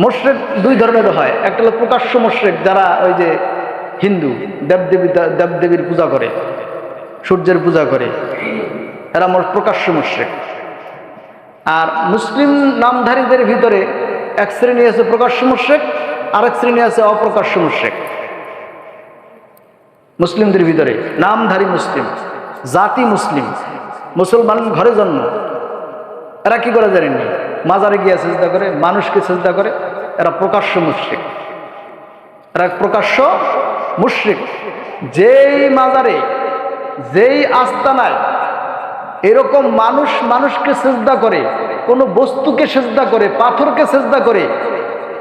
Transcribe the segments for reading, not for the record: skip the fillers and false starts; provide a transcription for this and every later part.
মুশরিক দুই ধরনের হয়। একটা হলো প্রকাশ্য মুশরিক, যারা ওই যে হিন্দু দেবদেবীর পূজা করে, সূর্যের পূজা করে, এরা প্রকাশ্য মুশরিক। আর মুসলিম নামধারীদের ভিতরে এক শ্রেণী আছে প্রকাশ্য মুশরিক, আরেক শ্রেণী আছে অপ্রকাশ্য মুশরিক। মুসলিমদের ভিতরে নামধারী মুসলিম, জাতি মুসলিম, মুসলমান ঘরে জন্ম, এরা কি করে জানেননি? মাজারে গিয়ে সেজদা করে, মানুষকে সেজদা করে, এরা প্রকাশ্য মুশরিক। এরা প্রকাশ্য মুশরিক। যেই মাজারে, যেই আস্তানায় এরকম মানুষকে সেজদা করে, কোনো বস্তুকে সেজদা করে, পাথরকে সেজদা করে,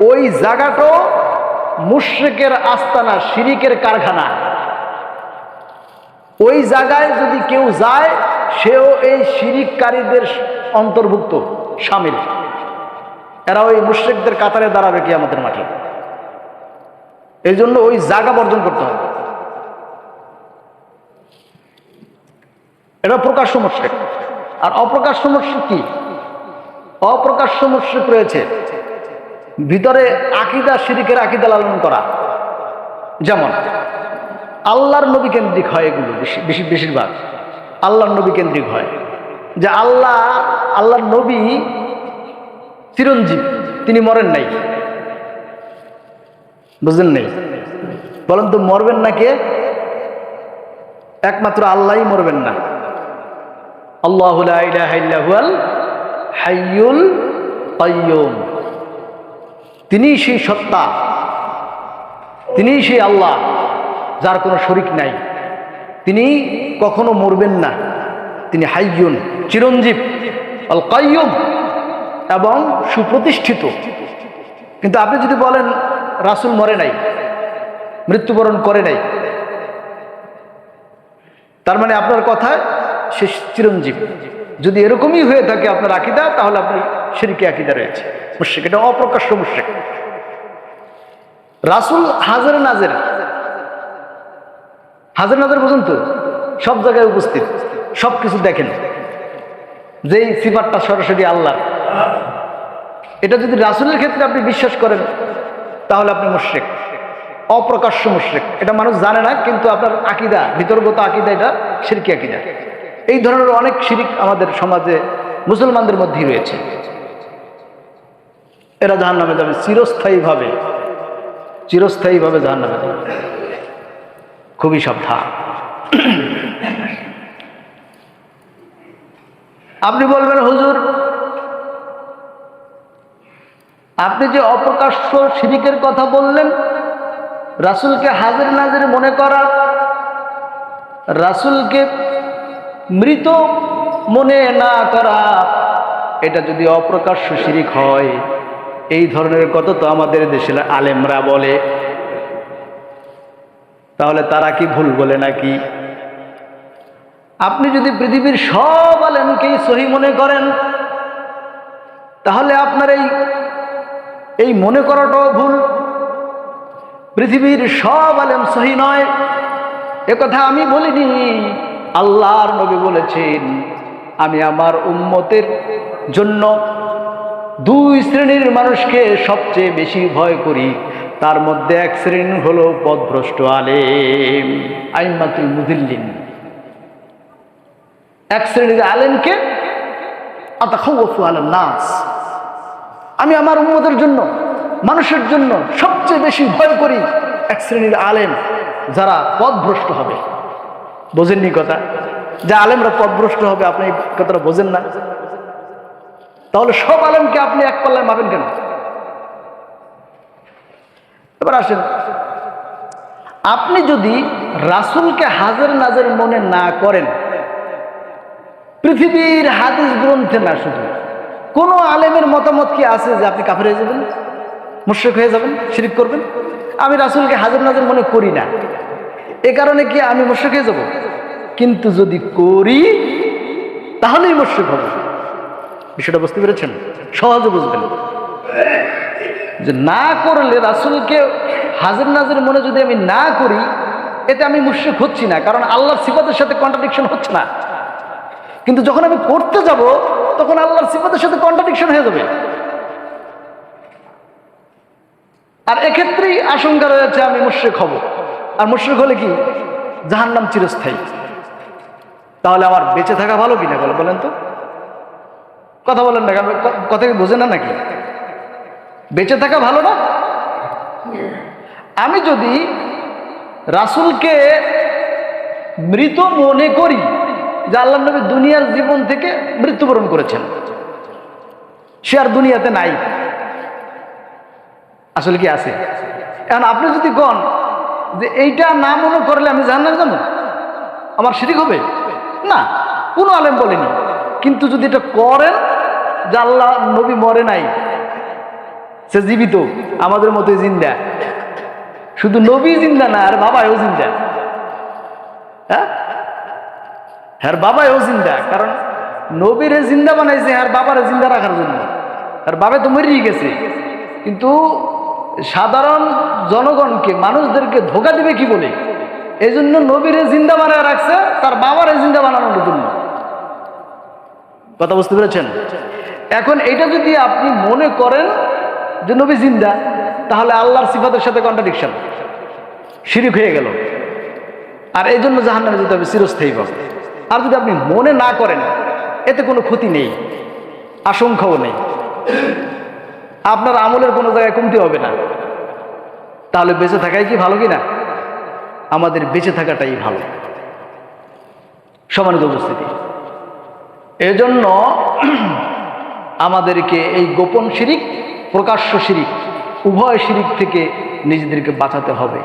ওই জায়গাটাও মুশরিকের আস্তানা, শিরিকের কারখানা। ওই জায়গায় যদি কেউ যায়, সেও এই শিরিককারীদের অন্তর্ভুক্ত, শামিল। এরা ওই মুশরিকদের কাতারে দাঁড়াবে কিয়ামতের মাঠে। এই জন্য ওই জায়গা বর্জন করতে হবে। এটা প্রকাশ্য মুশরিক। আর অপ্রকাশ্য মুশরিক কি? অপ্রকাশ্য মুশরিক রয়েছে ভিতরে আকীদা, শিরিকের আকীদা লালন করা। যেমন আল্লাহর নবী কেন্দ্রিক হয় এগুলো, বেশিরভাগ আল্লাহর নবী কেন্দ্রিক হয়। যে আল্লাহর নবী চিরঞ্জীব, তিনি মরেন নাই। বুঝলেন নাই? বলেন তো মরবেন না কে? একমাত্র আল্লাহই মরবেন না। আল্লাহু লা ইলাহা ইল্লা হুয়াল হাইয়ুল কাইয়্যুম। তিনি সেই সত্তা, তিনি সেই আল্লাহ, যার কোনো শরীক নাই। তিনি কখনো মরবেন না। তিনি হাইয়ুন, চিরঞ্জীব, আল কাইয়্যুম, এবং সুপ্রতিষ্ঠিত। কিন্তু আপনি যদি বলেন রাসূল মরে নাই, মৃত্যুবরণ করে নাই, তার মানে আপনার কথায় সে চিরঞ্জীব। যদি এরকমই হয়ে থাকে আপনার আকীদা, তাহলে আপনার শিরকি আকীদা রয়েছে, মুশরিক। এটা অপ্রকাশ্য মুশরিক। রাসূল হাজির নাজির, হাজির নাজির বুঝুন তো, সব জায়গায় উপস্থিত, সব কিছু দেখেন। যেই সিফাতটা সরাসরি আল্লাহর, এটা যদি রাসূলের ক্ষেত্রে আপনি বিশ্বাস করেন, তাহলে আপনি মুশরিক, অপ্রকাশ্য মুশরিক। এটা মানুষ জানে না, কিন্তু আপনার আকীদা, ভিতরগত আকীদা, এটা শিরকি আকীদা। এই ধরনের অনেক শিরিক আমাদের সমাজে, মুসলমানদের মধ্যেই রয়েছে। এরা জাহান্নামে যাবে চিরস্থায়ীভাবে, চিরস্থায়ীভাবে জাহান্নামে যাবে। খুবই সাবধান। আপনি বলবেন হুজুর, আপনি যে অপ্রকাশ্য শিরিকের কথা বললেন, রাসূলকে হাজির নাজির মনে করা, রাসূলকে মৃত মনে না করা, এটা যদি অপ্রকাশ্য শিরিক হয়, এই ধরনের কথা তো আমাদের দেশের আলেমরা বলে, তাহলে তারা কি ভুল বলে নাকি? আপনি যদি পৃথিবীর সব আলেমকেই সহি মনে করেন, তাহলে আপনার এই মনে করাটাও ভুল। পৃথিবীর সব আলেম সহি নয়, একথা আমি বলিনি, আল্লাহর নবী বলেছেন, আমি আমার উম্মতের জন্য দুই শ্রেণীর মানুষকে সবচেয়ে বেশি ভয় করি, তার মধ্যে এক শ্রেণী হলো পথভ্রষ্ট আলেম, আইম্মাতুল মুদিল্লিন। এক শ্রেণীর আলেমকে আতাখাওয়াফু আলান নাস, আমি আমার উম্মতের জন্য, মানুষের জন্য সবচেয়ে বেশি ভয় করি এক শ্রেণীর আলেম, যারা পথভ্রষ্ট হবে। বোঝেননি কথা? যে আলেমরা পথভ্রষ্ট হবে, আপনি এই কথাটা বোঝেন না? তাহলে সব আলেমকে আপনি এক পাল্লায় মাপেন কেন? এবার আসেন, আপনি যদি রাসূলকে হাজির নাজির মনে না করেন, পৃথিবীর হাদিস গ্রন্থে না, শুধু কোন আলেমের মতামত কি আছে যে আপনি কাফের হয়ে যাবেন, মুশরিক হয়ে যাবেন, শিরক করবেন? আমি রাসূলকে হাজির নাজির মনে করি না, এ কারণে কি আমি মুশরিক হয়ে যাব? কিন্তু যদি করি, তাহলেই মুশরিক হব। বিষয়টা বুঝতে পেরেছেন? সহজে বুঝবেন যে না করলে, রাসূলকে হাজির নাজির মনে যদি আমি না করি, এতে আমি মুশরিক হচ্ছি না, কারণ আল্লাহর সিফাতের সাথে কন্ট্রাডিকশন হচ্ছে না। কিন্তু যখন আমি করতে যাব, তখন আল্লাহর সিফাতের সাথে কন্ট্রাডিকশন হয়ে যাবে। আর এক্ষেত্রেই আশঙ্কা রয়েছে আমি মুশরিক হব, আর মুশরিক হলে কি জাহান্নাম চিরস্থায়ী। তাহলে আমার বেঁচে থাকা ভালো কিনা বলেন তো, কথা বলেন না, কথা কি বোঝে না নাকি? বেঁচে থাকা ভালো না? আমি যদি রাসূলকে মৃত মনে করি যে আল্লাহ নবী দুনিয়ার জীবন থেকে মৃত্যুবরণ করেছেন, সে আর দুনিয়াতে নাই, আসলে কি আছে? এখন আপনি যদি কন যে এইটা না মনে করলে আমি জান্নাতে যাব, আমার শিরক হবে না, কোনো আলেম বলেনি। কিন্তু যদি এটা করেন যে আল্লাহ নবী মরে নাই, সে জীবিত, আমাদের মতোই জিন্দা, শুধু নবী জিন্দা না, আর বাবাও জিন্দা। হ্যাঁ, বাবাও জিন্দা, কারণ নবীরে জিন্দা বানাইছে আর বাবারে জিন্দা রাখার জন্য। আর বাবা তো মরেই গেছে, কিন্তু সাধারণ জনগণকে, মানুষদেরকে ধোকা দিবে কি বলে, এই জন্য নবীরে জিন্দা বানায় রাখছে তার বাবারে জিন্দা বানানোর জন্য। কথা বুঝতে পেরেছেন? এখন এটা যদি আপনি মনে করেন যে নবী জিন্দা, তাহলে আল্লাহর সিফাতের সাথে কন্ট্রাডিকশন, শিরক হয়ে গেল, আর এই জন্য জাহান্নামে যেতে হবে চিরস্থায়ীভাবে। আর যদি আপনি মনে না করেন, এতে কোনো ক্ষতি নেই, আশঙ্কাও নেই, আপনার আমলের কোনো জায়গায় কমতি হবে না। তাহলে বেঁচে থাকাই কি ভালো কিনা? আমাদের বেঁচে থাকাটাই ভালো। সম্মানিত উপস্থিতি, এজন্য আমাদেরকে এই গোপন শিরিক, প্রকাশ্য শিরিক, উভয় শিরিক থেকে নিজেদেরকে বাঁচাতে হবে।